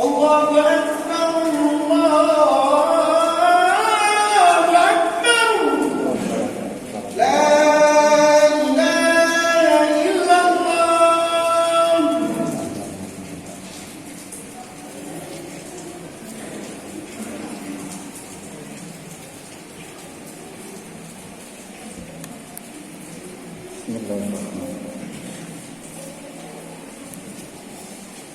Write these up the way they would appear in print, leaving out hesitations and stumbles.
Allahu Akbar, Allahu Akbar. La ilaha illallah. Bismillahirrahmanirrahim.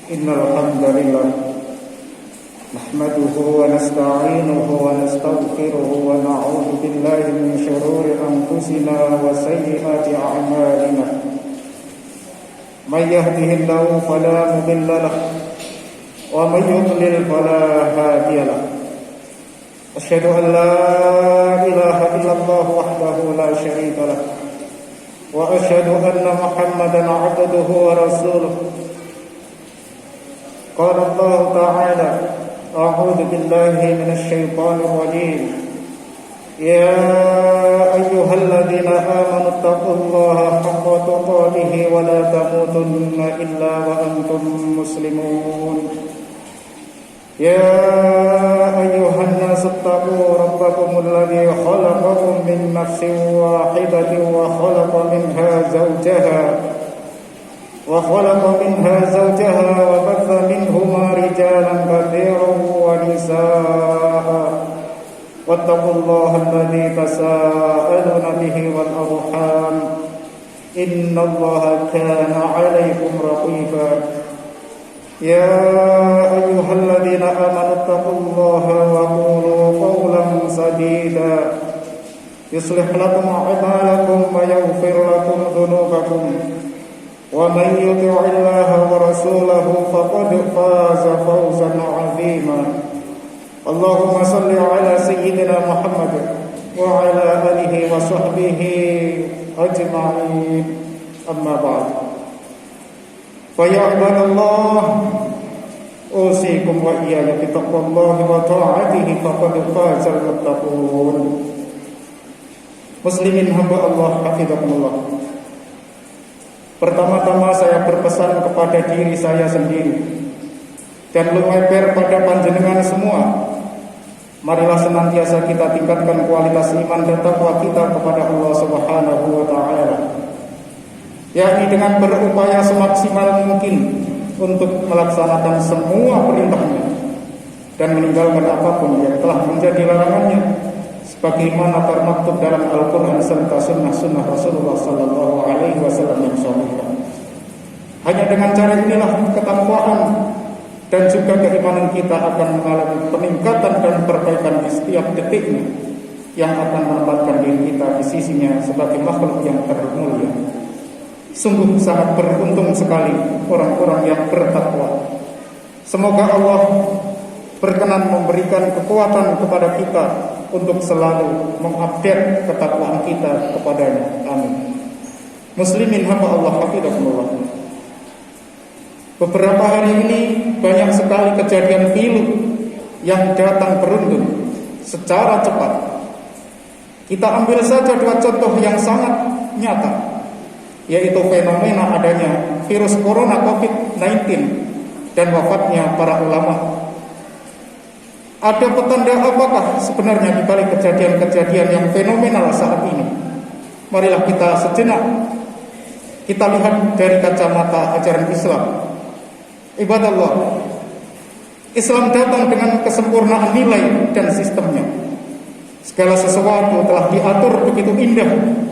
Innal hamdalillah nahmaduhu wa nasta'inuhu wa nastaghfiruhu wa na'udzu billahi min shururi anfusina wa sayyiati a'malina. May yahdihillahu fala mudilla lahu wa may yudlil fala hadiya lahu. Asyhadu an la ilaha illallah wahdahu la syarika lahu wa asyhadu anna Muhammadan 'abduhu wa rasuluh. Qala Allah Ta'ala, a'udzu billahi minasy syaithanir rajim. Ya ayyuhalladzina amanu taqullaha haqqa tuqatih wa la tamutunna illa wa antum muslimun. Ya ayyuhan nasu taqu rabbakumul ladzi khalaqakum min nafsin wahidatin wa khalaqa minha zawjaha وخلق منها زوجها وبث منهما رجالا كثيرا ونساء واتقوا الله الذي تساءلون به والأرحام إن الله كان عليكم رقيبا يا أيها الذين آمنوا اتقوا الله وقولوا قولا سديدا يصلح لكم أعمالكم ويغفر لكم ذنوبكم ومن يطع الله ورسوله فقد فاز فوزا عظيما اللهم صل على سيدنا محمد وعلى آله وصحبه أجمعين أما بعد فيا عباد الله أوصيكم وإياي بتقوى الله وطاعته فقد فاز المتقون. Muslimin hamba Allah hafizakumullah. Pertama-tama saya berpesan kepada diri saya sendiri dan lumeper pada panjenengan semua. Marilah senantiasa kita tingkatkan kualitas iman dan takwa kita kepada Allah Subhanahu wa taala, yakni dengan berupaya semaksimal mungkin untuk melaksanakan semua perintahnya dan meninggalkan apapun yang telah menjadi larangannya, sebagaimana termaktub dalam Al-Quran serta sunnah-sunnah Rasulullah Sallallahu Alaihi Wasallam yang sahih. Hanya dengan cara inilah ketakwaan dan juga keimanan kita akan mengalami peningkatan dan perbaikan di setiap detiknya, yang akan menempatkan diri kita di sisinya sebagai makhluk yang termulia. Sungguh sangat beruntung sekali orang-orang yang bertakwa. Semoga Allah berkenan memberikan kekuatan kepada kita untuk selalu mengupdate ketakwaan kita kepadanya. Amin. Muslimin hamba Allah hafizakumullah. Beberapa hari ini banyak sekali kejadian pilu yang datang beruntun secara cepat. Kita ambil saja dua contoh yang sangat nyata, yaitu fenomena adanya virus corona COVID-19 dan wafatnya para ulama. Ada petanda apakah sebenarnya di balik kejadian-kejadian yang fenomenal saat ini? Marilah kita sejenak kita lihat dari kacamata ajaran Islam. Ibadallah, Islam datang dengan kesempurnaan nilai dan sistemnya. Segala sesuatu telah diatur begitu indah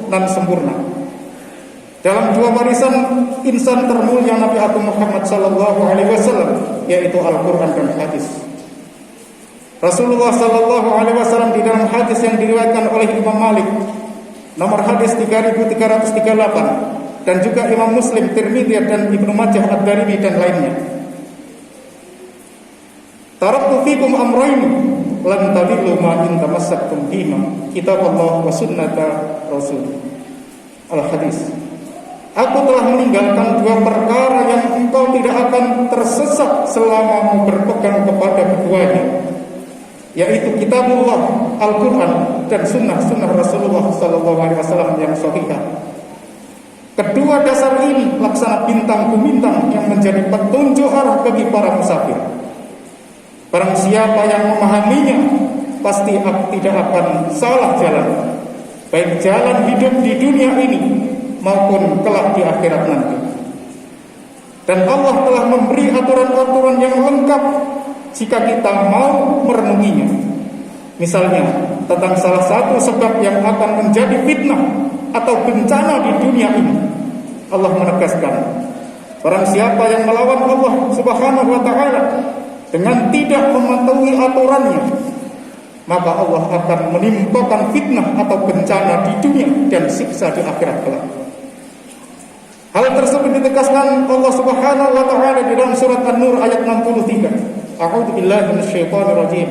dan sempurna. Dalam dua warisan insan termulia Nabi Agung Muhammad Sallallahu Alaihi Wasallam, yaitu Al-Quran dan hadis. Rasulullah Sallallahu Alaihi Wasallam di dalam hadis yang diriwayatkan oleh Imam Malik, nomor hadis 3338, dan juga Imam Muslim, Tirmidzi dan Ibnu Majah, Ad-Darimi dan lainnya. Taraktu fikum amrayn lan tadillu ma in tamassaktum bihima, kitab Allah wa sunnata Rasul. Al-Hadis. Aku telah meninggalkan dua perkara yang engkau tidak akan tersesat selama berpegang kepada keduanya, yaitu kitabullah, Al-Quran, dan sunnah-sunnah Rasulullah SAW yang sahihah. Kedua dasar ini laksana bintang bintang yang menjadi petunjuk arah bagi para musafir. Barang siapa yang memahaminya, pasti tidak akan salah jalan, baik jalan hidup di dunia ini maupun kelak di akhirat nanti. Dan Allah telah memberi aturan-aturan yang lengkap jika kita mau merenunginya. Misalnya tentang salah satu sebab yang akan menjadi fitnah atau bencana di dunia ini, Allah menegaskan, barang siapa yang melawan Allah Subhanahu wa ta'ala dengan tidak mematuhi aturannya, maka Allah akan menimpakan fitnah atau bencana di dunia dan siksa di akhirat kelak. Hal tersebut ditegaskan Allah Subhanahu wa ta'ala di dalam surat An-Nur ayat 63. A'udzu billahi minasyaitonir rajim.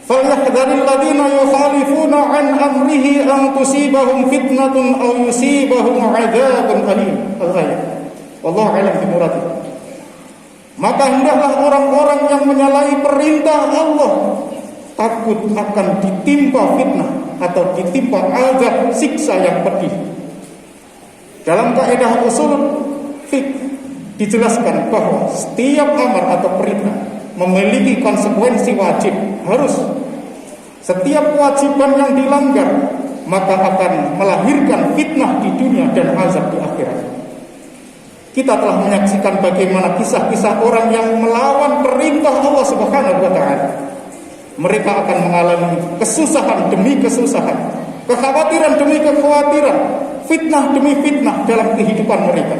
Falyahdharil ladzina yukhalifuna an amrihi an tusibahum fitnatun aw yusibahum 'adzabun alim. Al-ayat. Wallahu a'lam bimuradi. Maka hendaklah orang-orang yang menyalahi perintah Allah takut akan ditimpa fitnah atau ditimpa azab siksa yang pedih. Dalam kaidah usul fiqh dijelaskan bahwa setiap amar atau perintah memiliki konsekuensi wajib, harus. Setiap kewajiban yang dilanggar maka akan melahirkan fitnah di dunia dan azab di akhirat. Kita telah menyaksikan bagaimana kisah-kisah orang yang melawan perintah Allah Subhanahu wa ta'ala. Mereka akan mengalami kesusahan demi kesusahan, kekhawatiran demi kekhawatiran, fitnah demi fitnah dalam kehidupan mereka.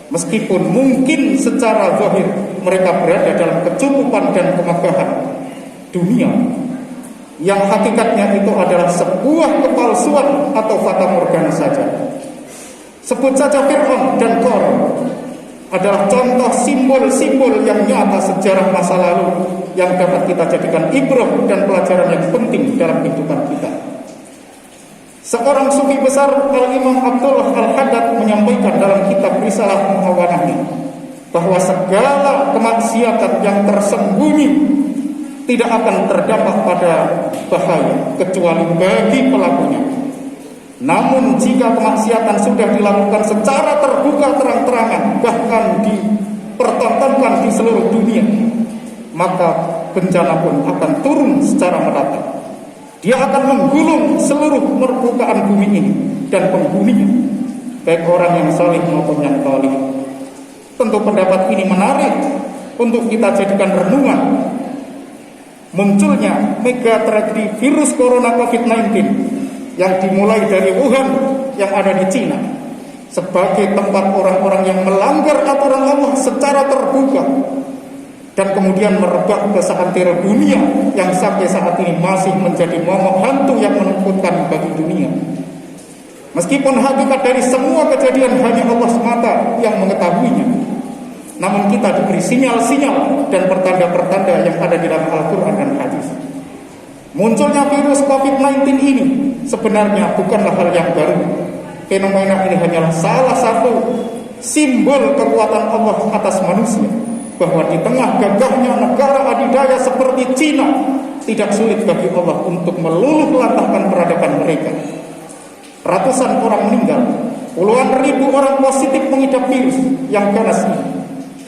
Meskipun mungkin secara zahir mereka berada dalam kecukupan dan kemegahan dunia, yang hakikatnya itu adalah sebuah kepalsuan atau fata morgana saja. Sebut saja Fir'aun dan Qarun adalah contoh simbol-simbol yang nyata sejarah masa lalu yang dapat kita jadikan ibrah dan pelajaran yang penting dalam kehidupan kita. Seorang sufi besar Al-Imam Abdullah Al-Haddad menyampaikan dalam kitab Risalah Mu'awanahnya bahwa segala kemaksiatan yang tersembunyi tidak akan terdampak pada bahaya kecuali bagi pelakunya. Namun jika kemaksiatan sudah dilakukan secara terbuka terang-terangan, bahkan dipertontonkan di seluruh dunia, maka bencana pun akan turun secara merata. Dia akan menggulung seluruh permukaan bumi ini dan penghuninya, baik orang yang saleh maupun yang thalib. Tentu pendapat ini menarik untuk kita jadikan renungan. Munculnya mega tragedi virus corona COVID-19 yang dimulai dari Wuhan yang ada di Cina sebagai tempat orang-orang yang melanggar aturan Allah secara terbuka dan kemudian merebak ke seantero dunia yang sampai saat ini masih menjadi momok hantu yang menakutkan bagi dunia. Meskipun hakikat dari semua kejadian hanya Allah semata yang mengetahuinya, namun kita diberi sinyal-sinyal dan pertanda-pertanda yang ada di dalam Al-Quran dan hadis. Munculnya virus COVID-19 ini sebenarnya bukanlah hal yang baru. Fenomena ini hanyalah salah satu simbol kekuatan Allah atas manusia, bahwa di tengah gagahnya negara adidaya seperti Cina, tidak sulit bagi Allah untuk meluluhlantahkan peradaban mereka. Ratusan orang meninggal, puluhan ribu orang positif mengidap virus yang ganas ini,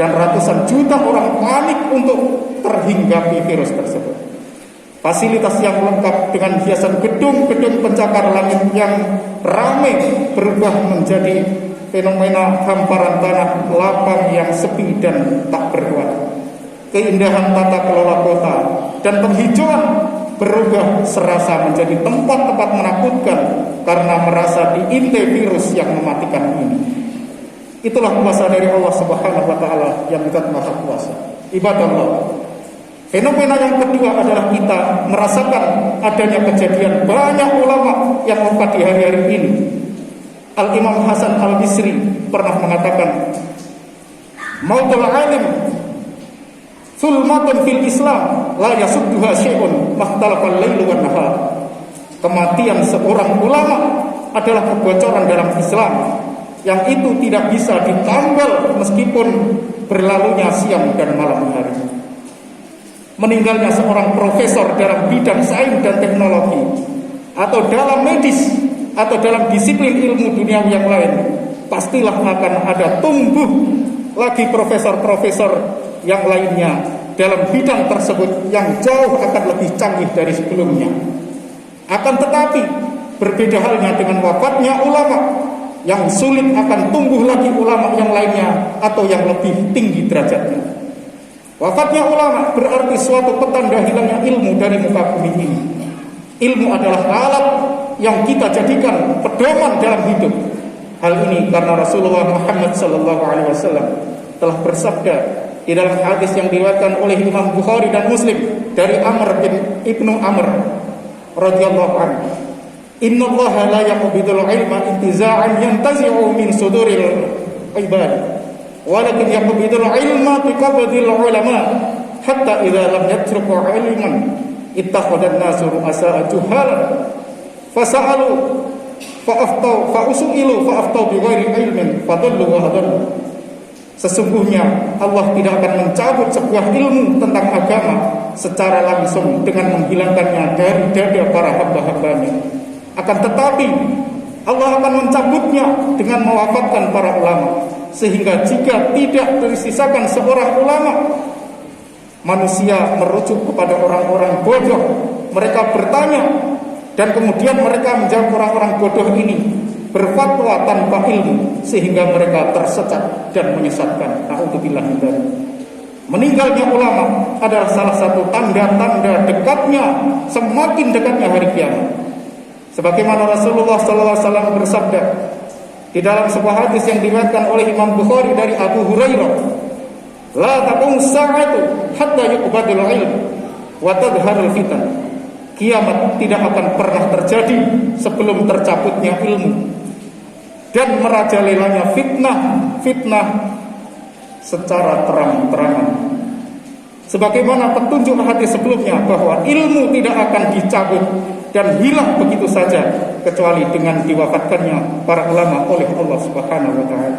dan ratusan juta orang panik untuk terhinggapi virus tersebut. Fasilitas yang lengkap dengan hiasan gedung-gedung pencakar langit yang ramai berubah menjadi fenomena hamparan tanah lapang yang sepi dan tak berwarna. Keindahan tata kelola kota dan penghijauan berubah serasa menjadi tempat-tempat menakutkan karena merasa diintai virus yang mematikan ini. Itulah kuasa dari Allah Subhanahu wa ta'ala yang zat maha kuasa. Ibadah Allah. Fenomena yang kedua adalah kita merasakan adanya kejadian banyak ulama yang wafat di hari-hari ini. Al-Imam Hasan Al-Bisri pernah mengatakan, mautul alim zulmatun fil Islam la yasudduha syai'un makhtalafal lailu wan nahar. Kematian seorang ulama adalah kebocoran dalam Islam yang itu tidak bisa ditambal meskipun berlalunya siang dan malam hari. Meninggalnya seorang profesor dalam bidang sains dan teknologi, atau dalam medis, atau dalam disiplin ilmu dunia yang lain, pastilah akan ada tumbuh lagi profesor-profesor yang lainnya dalam bidang tersebut yang jauh akan lebih canggih dari sebelumnya. Akan tetapi berbeda halnya dengan wafatnya ulama, yang sulit akan tumbuh lagi ulama yang lainnya atau yang lebih tinggi derajatnya. Wafatnya ulama berarti suatu petanda hilangnya ilmu dari muka bumi ini. Ilmu adalah alat yang kita jadikan pedoman dalam hidup. Hal ini karena Rasulullah Muhammad SAW telah bersabda di dalam hadis yang diriwayatkan oleh Imam Bukhari dan Muslim dari Amr bin Ibnu Amr radhiyallahu anhu, "Innallaha la yaqbidul ilma intiza'an yantazi'u min suduril ibad, walakin yaqbidul ilma biqabdil ulama, hatta idza lam yatruku ilman ittakhadhan nasu ru'asa'a juhalan fasa'alu fa'aftau fa'usu'ilu fa'aftau bighairi ilmin fadallu wa adallu." Sesungguhnya Allah tidak akan mencabut sebuah ilmu tentang agama secara langsung dengan menghilangkannya dari dada para hamba-hambanya. Akan tetapi Allah akan mencabutnya dengan mewafatkan para ulama, sehingga jika tidak tersisakan seorang ulama, manusia merujuk kepada orang-orang bodoh. Mereka bertanya dan kemudian mereka menjawab orang-orang bodoh ini berfatwa tanpa ilmu, sehingga mereka tersesat dan menyesatkan. Na'udzubillah min dzalik. Meninggalnya ulama adalah salah satu tanda-tanda dekatnya, semakin dekatnya hari kiamat. Sebagaimana Rasulullah SAW bersabda di dalam sebuah hadis yang diriwayatkan oleh Imam Bukhari dari Abu Hurairah, "La taqum sa'atu hatta yuqbadul ilm wa tadharul fitan." Kiamat tidak akan pernah terjadi sebelum tercabutnya ilmu dan merajalelanya fitnah secara terang-terangan. Sebagaimana petunjuk hadis sebelumnya bahwa ilmu tidak akan dicabut dan hilang begitu saja kecuali dengan diwafatkannya para ulama oleh Allah Subhanahu wa taala.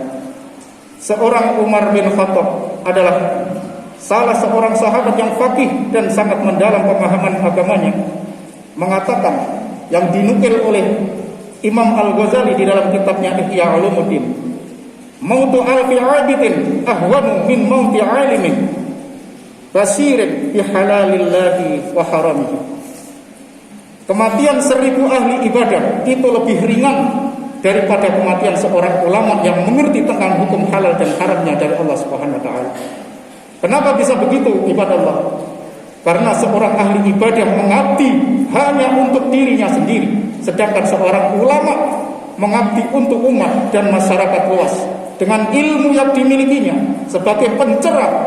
Seorang Umar bin Khattab adalah salah seorang sahabat yang faqih dan sangat mendalam pemahaman agamanya, mengatakan yang dinukil oleh Imam Al-Ghazali di dalam kitabnya Ihya Ulumuddin, "Mautu alfi 'abidin ahwanu min mauti 'alimin basirin bi halalillahi wa haramihi." Kematian 1000 ahli ibadah itu lebih ringan daripada kematian seorang ulama yang mengerti tentang hukum halal dan haramnya dari Allah Subhanahu wa taala. Kenapa bisa begitu, ibadah Allah? Karena seorang ahli ibadah mengabdi hanya untuk dirinya sendiri, sedangkan seorang ulama mengabdi untuk umat dan masyarakat luas dengan ilmu yang dimilikinya sebagai pencerah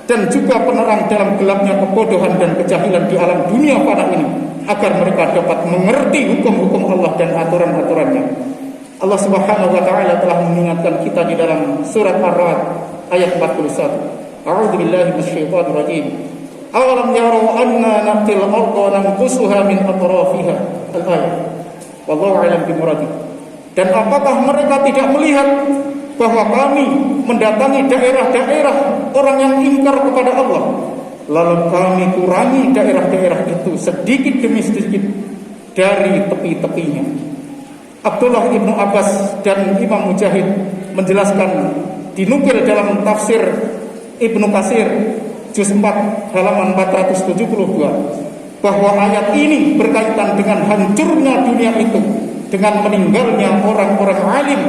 dan juga penerang dalam gelapnya kebodohan dan kejahilan di alam dunia fana ini, agar mereka dapat mengerti hukum-hukum Allah dan aturan-aturannya. Allah Subhanahu wa taala telah mengingatkan kita di dalam surat Ar-Ra'd ayat 41. A'udzu billahi minasyaitonir rajim. Awalam yarau anna naqtil arda nanqusuha min atrafiha. Al-ayat. Wallahu a'lam bimuradi. Dan apakah mereka tidak melihat bahwa kami mendatangi daerah-daerah orang yang ingkar kepada Allah, lalu kami kurangi daerah-daerah itu sedikit demi sedikit dari tepi-tepinya. Abdullah ibnu Abbas dan Imam Mujahid menjelaskan, dinukil dalam tafsir Ibnu Katsir juz 4 halaman 472, bahwa ayat ini berkaitan dengan hancurnya dunia itu dengan meninggalnya orang-orang alim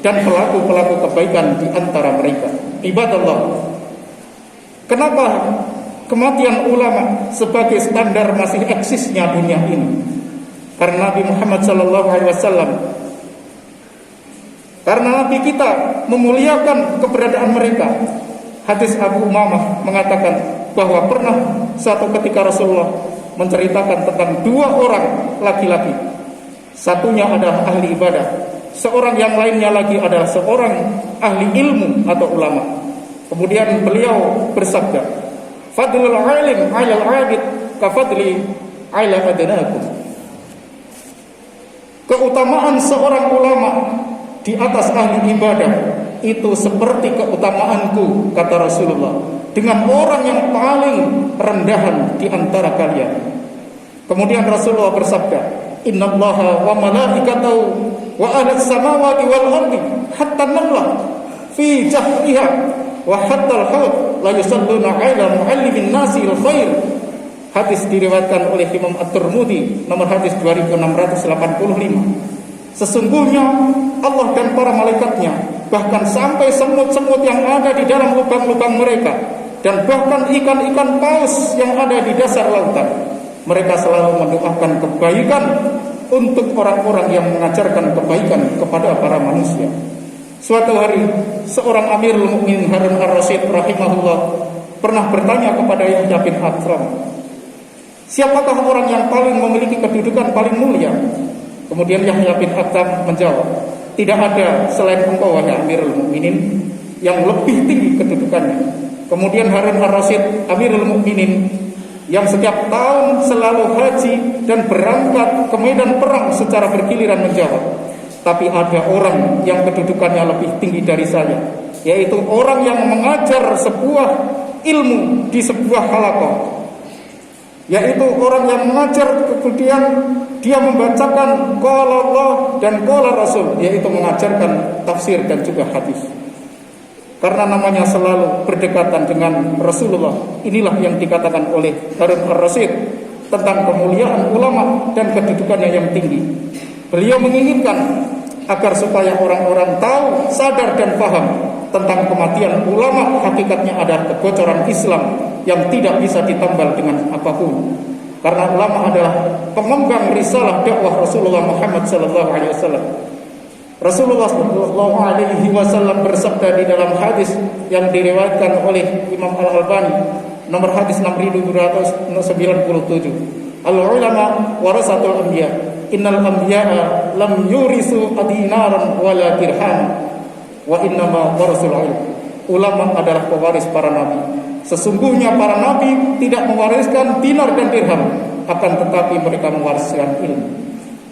dan pelaku-pelaku kebaikan di antara mereka. Ibadallah, kenapa kematian ulama sebagai standar masih eksisnya dunia ini? Karena Nabi Muhammad SAW, karena Nabi kita memuliakan keberadaan mereka. Hadis Abu Umamah mengatakan bahwa pernah suatu ketika Rasulullah menceritakan tentang 2 orang laki-laki. Satunya adalah ahli ibadah, seorang yang lainnya lagi adalah seorang ahli ilmu atau ulama. Kemudian beliau bersabda, "Fadlul alim 'alal 'abid ka fadli 'ala adnakum." Keutamaan seorang ulama di atas ahli ibadah itu seperti keutamaanku, kata Rasulullah, dengan orang yang paling rendahan di antara kalian. Kemudian Rasulullah bersabda, "Innallaha wa malaikatahu wa ahlas samawati wal ardi hatta namlah fi jahriha wa hatta al-haud la yusalluna 'ala muallimin nasil khair. Hadis diriwayatkan oleh Imam At-Tirmidzi nomor hadis 2685. Sesungguhnya Allah dan para malaikatnya, bahkan sampai semut-semut yang ada di dalam lubang-lubang mereka, dan bahkan ikan-ikan paus yang ada di dasar lautan, mereka selalu mendoakan kebaikan untuk orang-orang yang mengajarkan kebaikan kepada para manusia. Suatu hari, seorang Amirul Mukminin Harun Ar-Rasyid rahimahullah pernah bertanya kepada Yahya bin Akhram, siapakah orang yang paling memiliki kedudukan paling mulia? Kemudian Yahya bin Akhram menjawab, tidak ada selain engkau wahai Amirul Mukminin yang lebih tinggi kedudukannya. Kemudian Harun Ar-Rasyid Amirul Mukminin yang setiap tahun selalu haji dan berangkat ke medan perang secara bergiliran menjawab, tapi ada orang yang kedudukannya lebih tinggi dari saya, yaitu orang yang mengajar sebuah ilmu di sebuah halaqah, yaitu orang yang mengajar kemudian dia membacakan qala Allah dan qala Rasul, yaitu mengajarkan tafsir dan juga hadis. Karena namanya selalu berdekatan dengan Rasulullah, inilah yang dikatakan oleh Harun Ar-Rasyid tentang kemuliaan ulama dan kedudukannya yang tinggi. Beliau menginginkan agar supaya orang-orang tahu, sadar dan paham tentang kematian ulama hakikatnya adalah kebocoran Islam yang tidak bisa ditambal dengan apapun. Karena ulama adalah pengembang risalah dakwah Rasulullah Muhammad SAW. Rasulullah SAW bersabda di dalam hadis yang diriwayatkan oleh Imam Al-Albani nomor hadis 6297, al-ulama warasatul anbiya, innal anbiya'a lam yurisu dinaran wala dirham wa innama warasul ilm. Ulama adalah pewaris para nabi. Sesungguhnya para nabi tidak mewariskan dinar dan dirham, akan tetapi mereka mewariskan ilmu.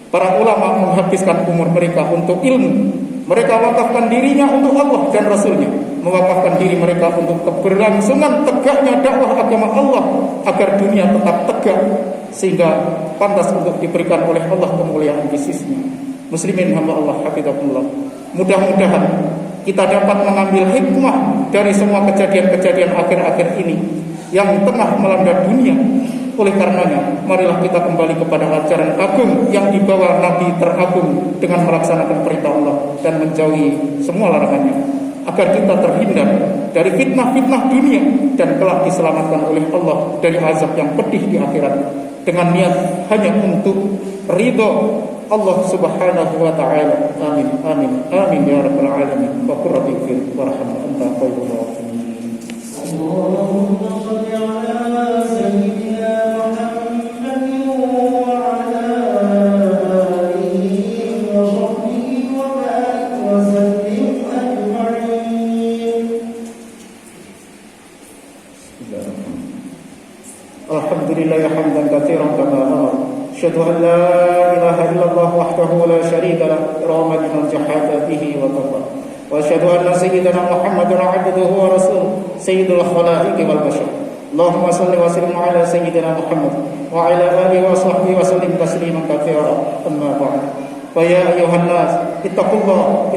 Para ulama menghabiskan umur mereka untuk ilmu. Mereka wakafkan dirinya untuk Allah dan Rasulnya, mewakafkan diri mereka untuk keberlangsungan tegaknya dakwah agama Allah agar dunia tetap tegak sehingga pantas untuk diberikan oleh Allah kemuliaan di sisinya. Muslimin hamba Allah hafizakumullah. Mudah-mudahan kita dapat mengambil hikmah dari semua kejadian-kejadian akhir-akhir ini yang tengah melanda dunia. Oleh karenanya, marilah kita kembali kepada ajaran agung yang dibawa Nabi teragung dengan melaksanakan perintah Allah dan menjauhi semua larangannya, agar kita terhindar dari fitnah-fitnah dunia dan kelak diselamatkan oleh Allah dari azab yang pedih di akhirat dengan niat hanya untuk ridho Allah Subhanahu wa taala. Amin amin amin ya rabbal alamin. Wa qur rabbi fir warham anta khairur rahimin. Allahumma shalli ala sayyidina Muhammadin wa ala alihi wa sahbihi wa barik wa sallim ajma'in. Alhamdulillah hamdan katsiran kama amara. Asyhadu an la ilaha illallah wahdahu la syarika lah, rahman liman jahada bihi wa kafar. Wa asyhadu anna sayyidana Muhammadan 'abduhu wa rasuluh, sayyidul khalaiqi wal bashar. Allahumma shalli wa sallim ala sayyidina Muhammad wa ala alihi wa sahbihi wa sallim tasliman katsiran. Amma ba'd. Wa ya ayyuhan nas ittaqullah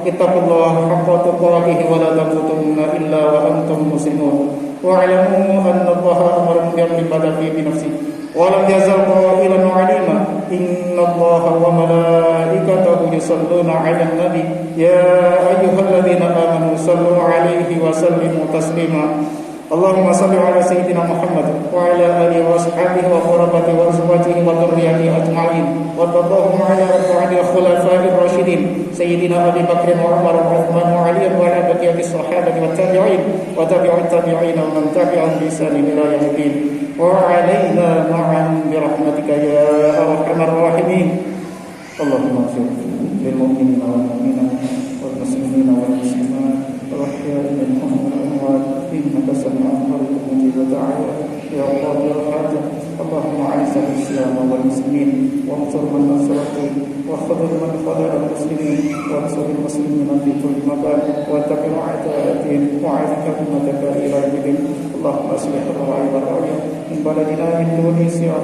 haqqa tuqatih wa la tamutunna illa wa antum muslimun. Wa 'alamu anna Allaha amara bil ibadati bi nafsihi ولم يزل قائلا عليما إن الله وملائكته يصلون على النبي يا أيها الذين آمنوا صلوا عليه وسلموا تسليما اللهم صل على سيدنا محمد وعلى آله وأصحابه وقرابته وأزواجه وذريته أجمعين وارض اللهم على أربعة الخلفاء الراشدين سيدنا أبي بكر وعمر وعثمان وعلي وعلى بقية الصحابة والتابعين وتابع التابعين ومن تبعهم بإحسان إلى يوم الدين وعلينا معا برحمتك يا أرحم الراحمين. اللهم اغفر للمؤمنين والمؤمنات والمسلمين والمسلمات والأحياء منهم والأموات إنك سميع قريب مجيب الدعوات يا قاضي الحاجة. اللهم أعز الإسلام والمسلمين وانصر من نصر الدين وخذل من خذل المسلمين وانصر المسلمين في كل مكان واتبع أعداءهم وأعز أمتك إلى الدين. اللهم أصلح الرعي والرعية من بلدنا من تونسيا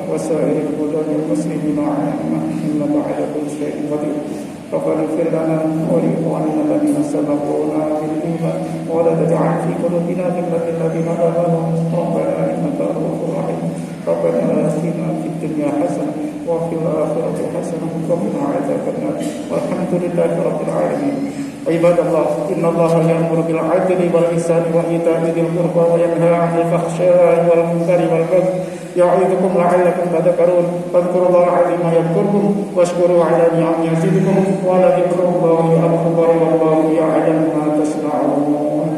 وسائر البلدان المسلمين عامة إنك على كل شيء قدير. ربنا اغفر لنا ولإخواننا الذين سبقونا بالإيمان ولا تجعل في قلوبنا غلا للذين آمنوا ربنا إنك رؤوف رحيم ربنا آتنا في الدنيا حسنة وفي الآخرة حسنة وقنا عذاب النار والحمد لله رب العالمين. عباد الله إن الله يأمر بالعدل والإحسان وإيتاء ذي القربى وينهى عن الفحشاء والمنكر والبغي يعظكم لعلكم تذكرون فاذكروا الله العظيم يذكركم واشكروا على نعمه يزدكم ولذكر الله أكبر والله يعلم ما تصنعون.